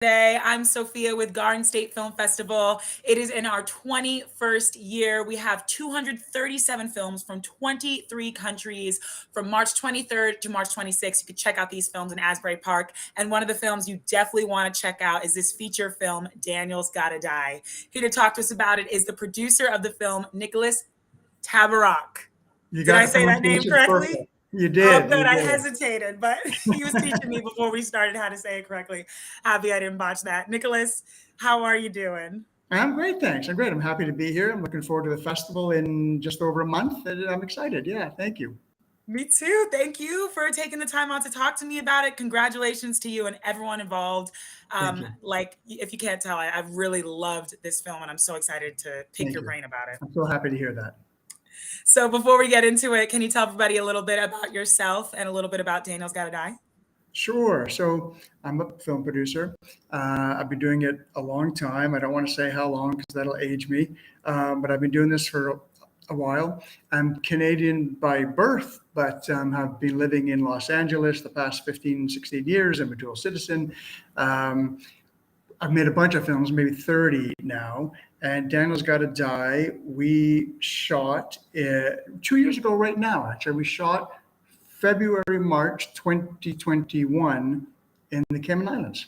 Today. I'm Sophia with Garden State Film Festival. It is in our 21st year. We have 237 films from 23 countries from March 23rd to March 26th. You can check out these films in Asbury Park. And one of the films you definitely want to check out is this feature film, Daniel's Gotta Die. Here to talk to us about it is the producer of the film, Nicholas Tabarrok. You Did got I the say that name pronunciation correctly? perfect. You Oh, did. good. You I did. hesitated, but he was teaching me before we started how to say it correctly. Happy I didn't botch that. Nicholas, how are you doing? I'm great, thanks. I'm great. I'm happy to be here. I'm looking forward to the festival in just over a month, and I'm excited. Yeah, thank you. Me too. Thank you for taking the time out to talk to me about it. Congratulations to you and everyone involved. Thank you. If you can't tell, I've really loved this film and I'm so excited to pick Thank your you. brain about it. I'm so happy to hear that. So before we get into it, can you tell everybody a little bit about yourself and a little bit about Daniel's Gotta Die? Sure. So I'm a film producer. I've been doing it a long time. I don't want to say how long because that'll age me, but I've been doing this for a while. I'm Canadian by birth, but have been living in Los Angeles the past 15, 16 years. I'm a dual citizen. Um, I've made a bunch of films, maybe 30 now. And Daniel's Gotta Die, we shot 2 years ago right now, actually. We shot February, March 2021 in the Cayman Islands.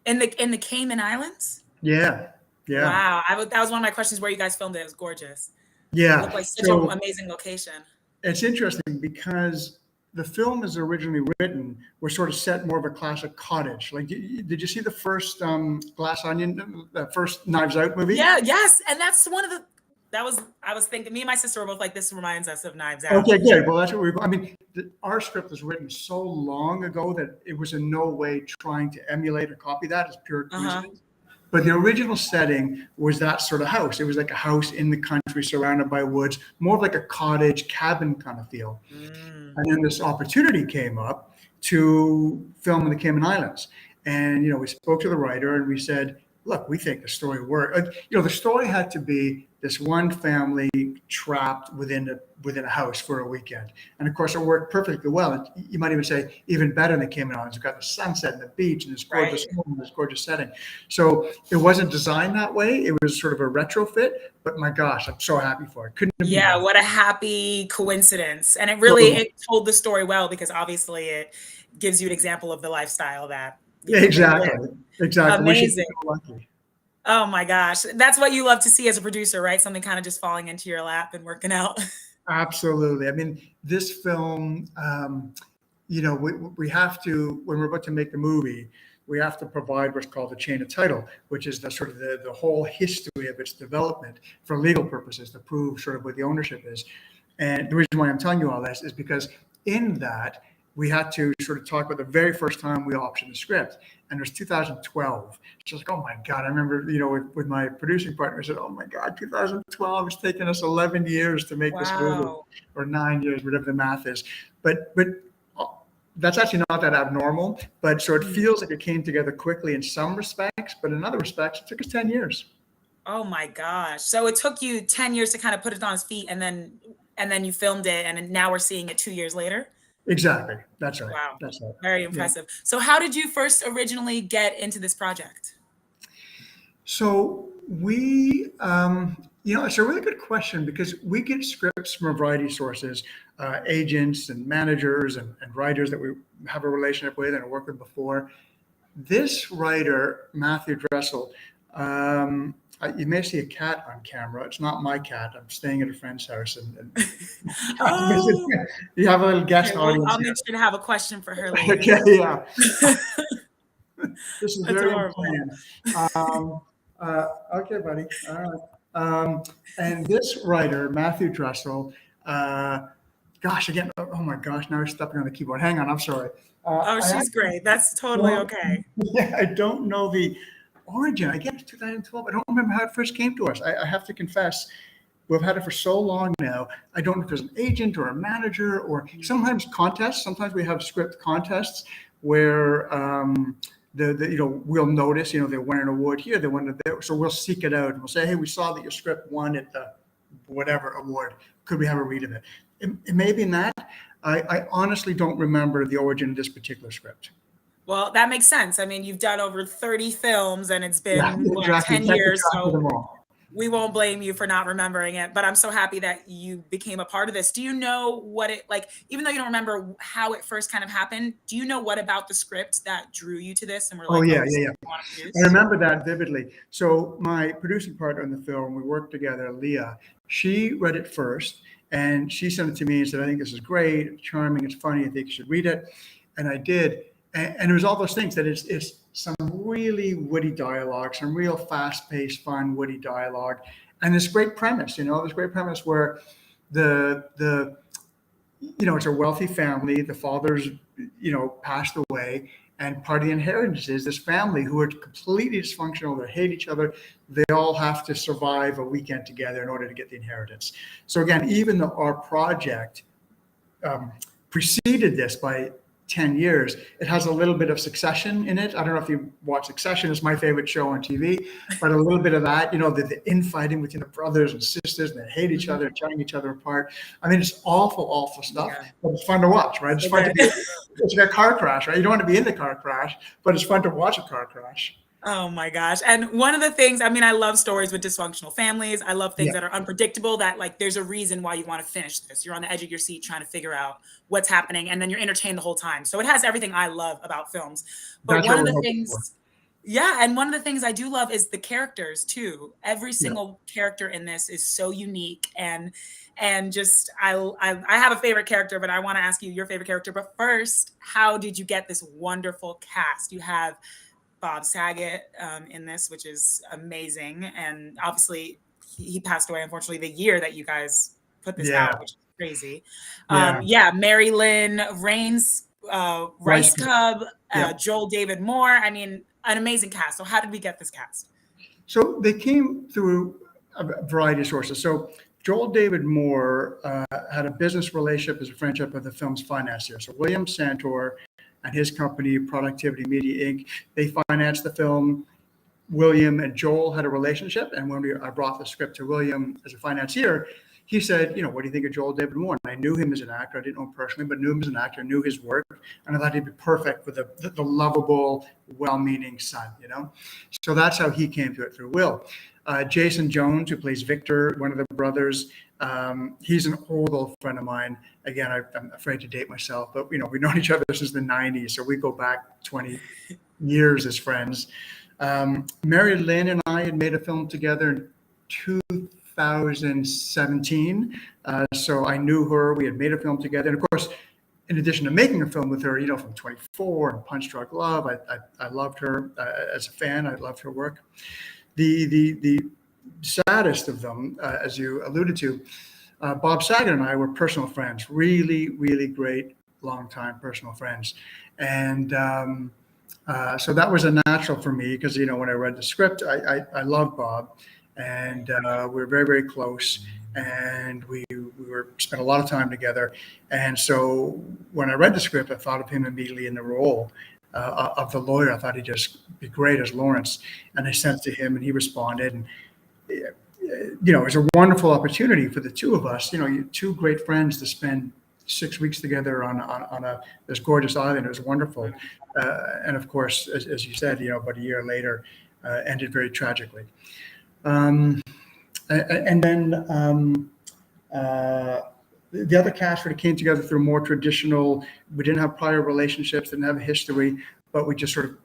In the Cayman Islands? Yeah, yeah, Wow. That was one of my questions where you guys filmed it. It was gorgeous. It yeah. looked like such an So amazing location. it's interesting because the film is originally written was sort of set more of a classic cottage. Like, did you see the first Glass Onion, the first Knives Out movie? Yeah, yes. And that's one of the that was I was thinking me and my sister were both like, this reminds us of Knives Out. Okay, good. Well, that's what I mean, our script was written so long ago that it was in no way trying to emulate or copy that. It's pure Uh-huh. coincidence. But the original setting was that sort of house. It was like a house in the country surrounded by woods, more of like a cottage cabin kind of feel. Mm. And then this opportunity came up to film in the Cayman Islands. And, we spoke to the writer and we said, look, we think the story worked. The story had to be this one family trapped within a house for a weekend. And of course, it worked perfectly well. And you might even say even better than the Cayman Islands. You've got the sunset and the beach and this gorgeous Right. home, this gorgeous setting. So it wasn't designed that way. It was sort of a retrofit. But my gosh, I'm so happy for it. Couldn't have been Yeah, better. what a happy coincidence. And Totally. it told the story well because obviously it gives you an example of the lifestyle that Yeah, they live. exactly. Exactly. We should be Amazing. so lucky. Oh my gosh. That's what you love to see as a producer, right? Something kind of just falling into your lap and working out. Absolutely. I mean, this film, we have to, when we're about to make the movie, we have to provide what's called a chain of title, which is the sort of the whole history of its development for legal purposes to prove sort of what the ownership is. And the reason why I'm telling you all this is because in that, we had to sort of talk about the very first time we optioned the script. And it was 2012. So it's like, oh my God. I remember, with my producing partner, I said, oh my God, 2012, it's taken us 11 years to make this movie, Wow. or 9 years, whatever the math is. But that's actually not that abnormal. But so it Mm. feels like it came together quickly in some respects, but in other respects, it took us 10 years. Oh my gosh. So it took you 10 years to kind of put it on its feet and then you filmed it and then now we're seeing it 2 years later. Exactly. That's right. Wow. That's right. Very Yeah. impressive. So how did you first originally get into this project? So it's a really good question because we get scripts from a variety of sources, agents and managers and writers that we have a relationship with and worked with before. This writer, Matthew Dressel, you may see a cat on camera. It's not my cat. I'm staying at a friend's house, and Oh, you have a little okay. guest Well, audience I'll make here. sure to have a question for her later. Okay, yeah. This is very Adorable. unplanned. Um, okay, buddy. All right. And this writer, Matthew Dressel, gosh, again, oh my gosh, now he's stepping on the keyboard. Hang on, I'm sorry. Oh, I she's actually great. That's totally don't, okay. yeah, I don't know the origin. Again, it's 2012. I don't remember how it first came to us. I have to confess, we've had it for so long now. I don't know if there's an agent or a manager or sometimes contests. Sometimes we have script contests where we'll notice, they won an award here, they won it there. So we'll seek it out and we'll say, hey, we saw that your script won at the whatever award. Could we have a read of it? It may be in that. I honestly don't remember the origin of this particular script. Well, that makes sense. I mean, you've done over 30 films and it's Yeah, been what, exactly. 10 Can't keep years. track of So them all. we won't blame you for not remembering it, but I'm so happy that you became a part of this. Do you know what it like, even though you don't remember how it first kind of happened, do you know what about the script that drew you to this and we're Oh like, yeah, oh, this yeah, is yeah. what we want to I produce? remember that vividly. So my producing partner in the film, we worked together, Leah. She read it first, and she sent it to me and said, "I think this is great, it's charming, it's funny. I think you should read it." And I did, and it was all those things that it's some really witty dialogue, some real fast-paced, fun, witty dialogue, and this great premise. This great premise where the it's a wealthy family. The father's, passed away. And part of the inheritance is this family who are completely dysfunctional. They hate each other. They all have to survive a weekend together in order to get the inheritance. So again, even though our project um, preceded this by 10 years, it has a little bit of Succession in it. I don't know if you watch Succession. It's my favorite show on TV, but a little bit of that, the infighting between the brothers and sisters, and they hate each other, tearing each other apart. I mean, it's awful, awful stuff, Yeah. but it's fun to watch, right? It's So fun to good. be, it's like a car crash, right? You don't want to be in the car crash, but it's fun to watch a car crash. Oh my gosh. And one of the things, I mean, I love stories with dysfunctional families. I love things Yeah, that are unpredictable, that like there's a reason why you want to finish this. You're on the edge of your seat trying to figure out what's happening and then you're entertained the whole time. So it has everything I love about films. But that's one what of we're the hoping for. things, yeah, and one of the things I do love is the characters too. Every Yeah. single character in this is so unique and just I have a favorite character, but I want to ask you your favorite character. But first, how did you get this wonderful cast? You have Bob Saget in this, which is amazing. And obviously, he passed away, unfortunately, the year that you guys put this Yeah. out, which is crazy. Yeah. Yeah, Mary Lynn Rains, Rice Rice Gum. Cub, Yeah. Joel David Moore. I mean, an amazing cast. So, how did we get this cast? So they came through a variety of sources. So Joel David Moore had a business relationship as a friendship with the film's financier. So William Santor and his company, Productivity Media Inc., they financed the film. William and Joel had a relationship, and when I brought the script to William as a financier, he said, "What do you think of Joel David Moore?" And I knew him as an actor. I didn't know him personally, but knew him as an actor, knew his work, and I thought he'd be perfect for the lovable, well-meaning son. So that's how he came to it through Will. Jason Jones, who plays Victor, one of the brothers, he's an old friend of mine. Again, I'm afraid to date myself, but we've known each other since the '90s, so we go back 20 years as friends. Mary Lynn and I had made a film together in 2017. So I knew her. We had made a film together. And of course, in addition to making a film with her, from 24 and Punch Drunk Love, I loved her as a fan. I loved her work. The saddest of them, as you alluded to, Bob Saget and I were personal friends, really, really great, longtime personal friends. And so that was a natural for me because, when I read the script, I love Bob, and we were very, very close, and we spent a lot of time together. And so when I read the script, I thought of him immediately in the role of the lawyer. I thought he'd just be great as Lawrence, and I sent it to him, and he responded. And it was a wonderful opportunity for the two of us. Two great friends to spend 6 weeks together on this gorgeous island. It was wonderful. And of course, as you said, about a year later, ended very tragically. And then the other cast sort of came together through more traditional. We didn't have prior relationships, didn't have a history, but we just sort of,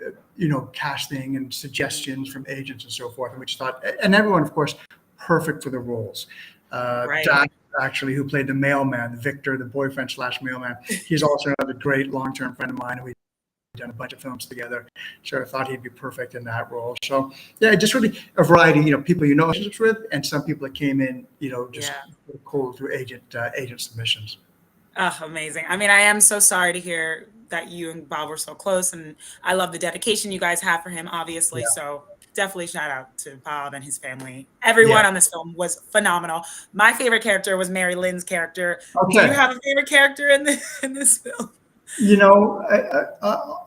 casting and suggestions from agents and so forth. And we just thought, and everyone, of course, perfect for the roles. Right. Dak, actually, who played the mailman, Victor, the boyfriend / mailman. He's also another great long-term friend of mine who we've done a bunch of films together. So I thought he'd be perfect in that role. So yeah, just really a variety, people relationships with, and some people that came in, just Yeah. cold through agent submissions. Oh, amazing. I mean, I am so sorry to hear that you and Bob were so close, and I love the dedication you guys have for him, obviously. Yeah. So definitely shout out to Bob and his family. Yeah. Everyone on this film was phenomenal. My favorite character was Mary Lynn's character. Do you Okay. have a favorite character in this film?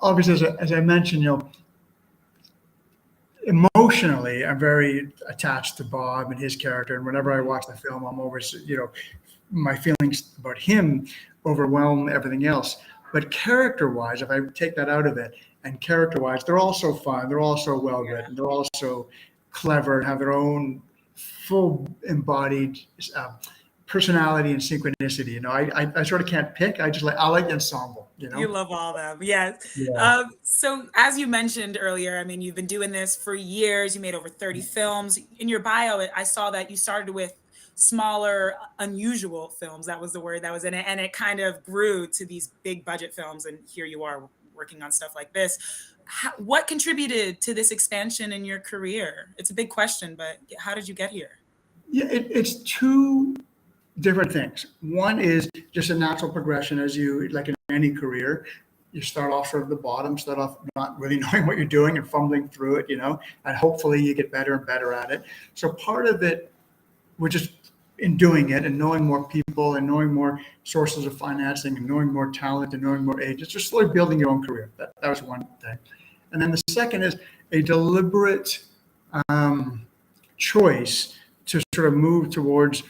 Obviously, as I mentioned, emotionally, I'm very attached to Bob and his character. And whenever I watch the film, I'm always, my feelings about him overwhelm everything else. But character-wise, if I take that out of it, and character-wise, they're all so fun. They're all so well-written. They're all so clever and have their own full embodied personality and synchronicity. I sort of can't pick. I like the ensemble. You love all of them. Yes. Yeah. So as you mentioned earlier, I mean, you've been doing this for years. You made over 30 films. In your bio, I saw that you started with smaller, unusual films. That was the word that was in it. And it kind of grew to these big budget films. And here you are working on stuff like this. What contributed to this expansion in your career? It's a big question, but how did you get here? Yeah, it's two different things. One is just a natural progression as you, like in any career, you start off sort of the bottom, start off not really knowing what you're doing and fumbling through it, and hopefully you get better and better at it. So part of it, we're just in doing it and knowing more people and knowing more sources of financing and knowing more talent and knowing more agents, just slowly building your own career. That was one thing. And then the second is a deliberate choice to sort of move towards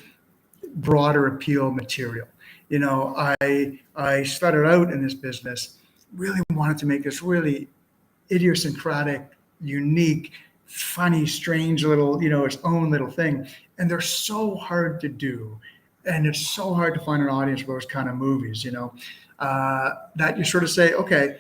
broader appeal material. I started out in this business, really wanted to make this really idiosyncratic, unique, funny, strange little, its own little thing. And they're so hard to do. And it's so hard to find an audience for those kind of movies, that you sort of say, okay,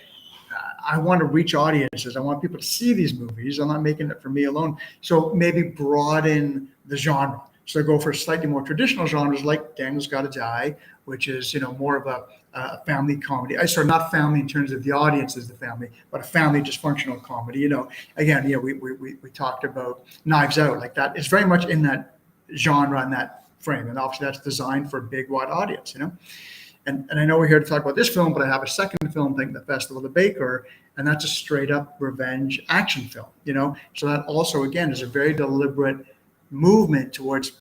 I want to reach audiences. I want people to see these movies. I'm not making it for me alone. So maybe broaden the genre. So go for slightly more traditional genres like Daniel's Gotta Die, which is, more of a family comedy. Sorry, not family in terms of the audience is the family, but a family dysfunctional comedy. Again, we talked about Knives Out, like that. It's very much in that genre and that frame. And obviously that's designed for a big, wide audience, And I know we're here to talk about this film, but I have a second film thing, the Festival, The Baker, and that's a straight up revenge action film, So that also, again, is a very deliberate movement towards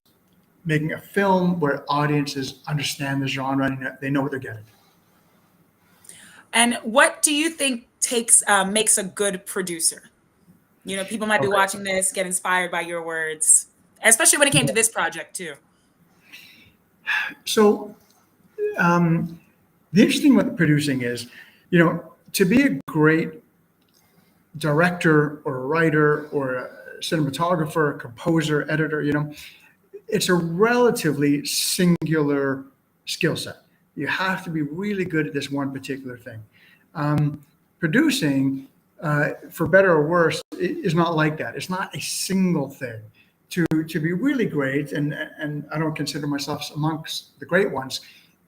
making a film where audiences understand the genre and they know what they're getting. And what do you think makes a good producer? People might be watching this, get inspired by your words, especially when it came to this project too. So the interesting with producing is, to be a great director or a writer or a cinematographer, a composer, editor, it's a relatively singular skill set. You have to be really good at this one particular thing. Producing, for better or worse, is not like that. It's not a single thing. To be really great, and I don't consider myself amongst the great ones,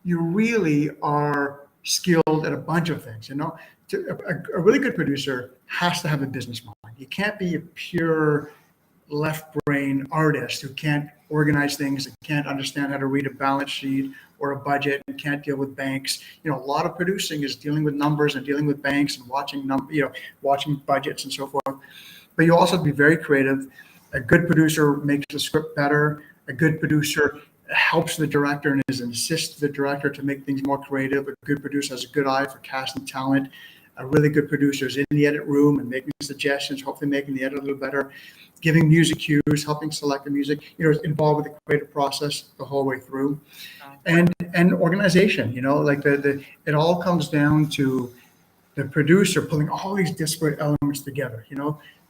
you really are skilled at a bunch of things. A really good producer has to have a business mind. You can't be a pure left brain artist who can't organize things and can't understand how to read a balance sheet or a budget and can't deal with banks. A lot of producing is dealing with numbers and dealing with banks and watching budgets and so forth. But you also have to be very creative. A good producer makes the script better. A good producer helps the director and assists the director to make things more creative. A good producer has a good eye for casting talent. A really good producer is in the edit room and making suggestions, hopefully making the edit a little better, giving music cues, helping select the music, involved with the creative process the whole way through. And organization, it all comes down to the producer pulling all these disparate elements together,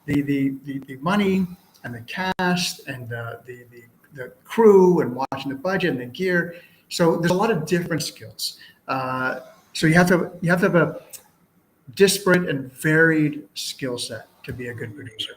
the money and the cast and the crew and watching the budget and the gear. So there's a lot of different skills. So you have to have a disparate and varied skill set to be a good producer.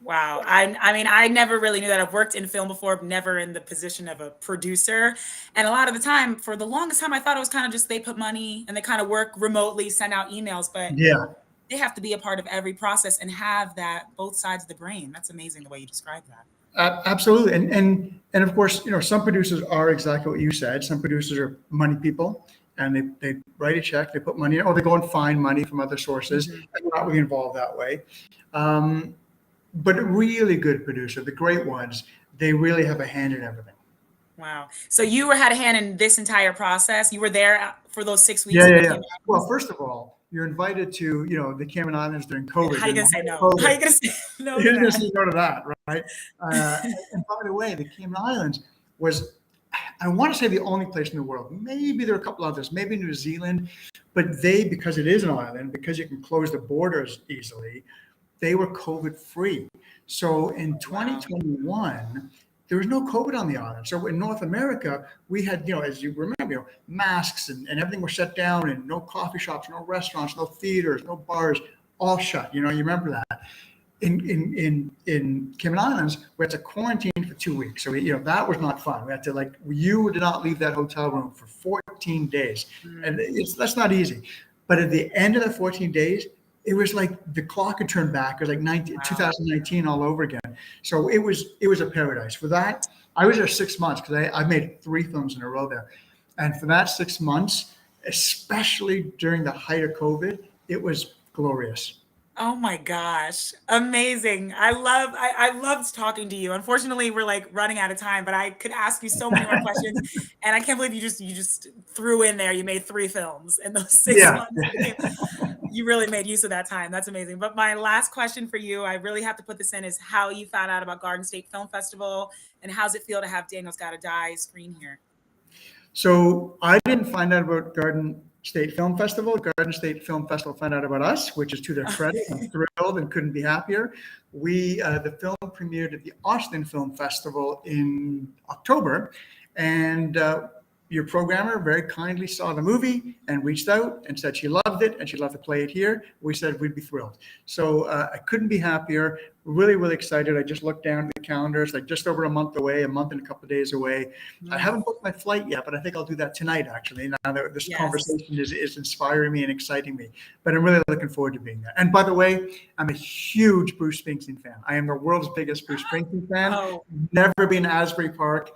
Wow. I mean, I never really knew that. I've worked in film before, never in the position of a producer. And a lot of the time, for the longest time, I thought it was kind of just they put money and they kind of work remotely, send out emails, but yeah, they have to be a part of every process and have that both sides of the brain. That's amazing the way you describe that. Absolutely. And of course, some producers are exactly what you said. Some producers are money people and they write a check, they put money in, or they go and find money from other sources. And we're not really involved that way. But a really good producer, the great ones, they really have a hand in everything. Wow. So you had a hand in this entire process. You were there for those 6 weeks. Yeah. Well, first of all, you're invited to, the Cayman Islands during COVID. How are you going to say no? How are you going to say no? You're going to say no to that, right? And by the way, the Cayman Islands was I want to say the only place in the world. Maybe there are a couple others, maybe New Zealand, but they, because it is an island, because you can close the borders easily, they were COVID free. So in Wow. 2021, there was no COVID on the island. So in North America, we had, as you remember, masks and everything was shut down, and no coffee shops, no restaurants, no theaters, no bars, all shut. You remember that. In Cayman Islands, we had to quarantine for 2 weeks. So that was not fun. We had to you did not leave that hotel room for 14 days, and that's not easy. But at the end of the 14 days, it was like the clock had turned back. It was like 2019 all over again. So it was a paradise. For that, I was there 6 months because I made 3 films in a row there, and for that 6 months, especially during the height of COVID, it was glorious. Oh my gosh. Amazing. I loved talking to you. Unfortunately, we're like running out of time, but I could ask you so many more questions. And I can't believe you just threw in there. You made 3 films in those 6 Yeah. months. You really made use of that time. That's amazing. But my last question for you, I really have to put this in, is how you found out about Garden State Film Festival, and how's it feel to have Daniel's Gotta Die screen here? So I didn't find out about Garden State Film Festival. Garden State Film Festival found out about us, which is to their credit. I'm thrilled and couldn't be happier. The film premiered at the Austin Film Festival in October, and your programmer very kindly saw the movie and reached out and said she loved it and she'd love to play it here. We said we'd be thrilled. So I couldn't be happier. Really, really excited. I just looked down at the calendar. It's like just over a month away, a month and a couple of days away. I haven't booked my flight yet, but I think I'll do that tonight, actually. Now that this conversation is inspiring me and exciting me. But I'm really looking forward to being there. And by the way, I'm a huge Bruce Springsteen fan. I am the world's biggest Bruce Springsteen fan. Oh. Never been to Asbury Park.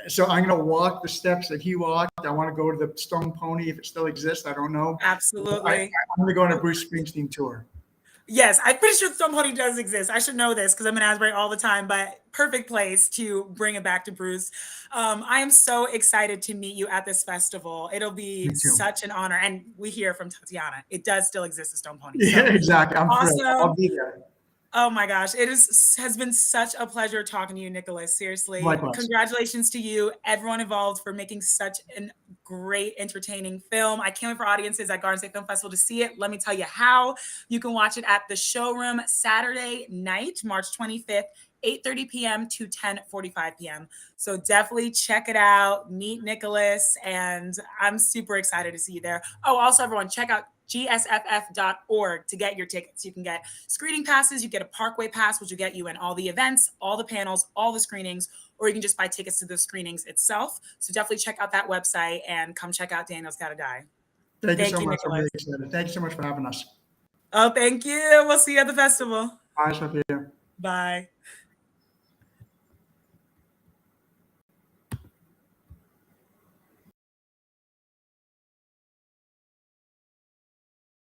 So I'm going to walk the steps that he walked. I want to go to the Stone Pony if it still exists. I don't know. Absolutely. I'm going to go on a Bruce Springsteen tour. Yes, I'm pretty sure Stone Pony does exist. I should know this because I'm in Asbury all the time, but perfect place to bring it back to Bruce. I am so excited to meet you at this festival. It'll be such an honor. And we hear from Tatiana, it does still exist at Stone Pony. So. Yeah, exactly. I'm awesome. thrilled. I'll be there. Oh my gosh, has been such a pleasure talking to you, Nicholas. Seriously. Likewise. Congratulations to you, everyone involved, for making such a great, entertaining film. I can't wait for audiences at Garden State Film Festival to see it. Let me tell you how. You can watch it at the Showroom Saturday night, March 25th, 8:30 p.m. to 10:45 p.m. So definitely check it out. Meet Nicholas, and I'm super excited to see you there. Oh, also everyone, check out GSFF.org to get your tickets. You can get screening passes, you get a Parkway pass, which will get you in all the events, all the panels, all the screenings, or you can just buy tickets to the screenings itself. So definitely check out that website and come check out Daniel's Gotta Die. Thank you so much. I'm really excited. Thank you so much for having us. Oh, thank you. We'll see you at the festival. Bye, Sophia. Bye.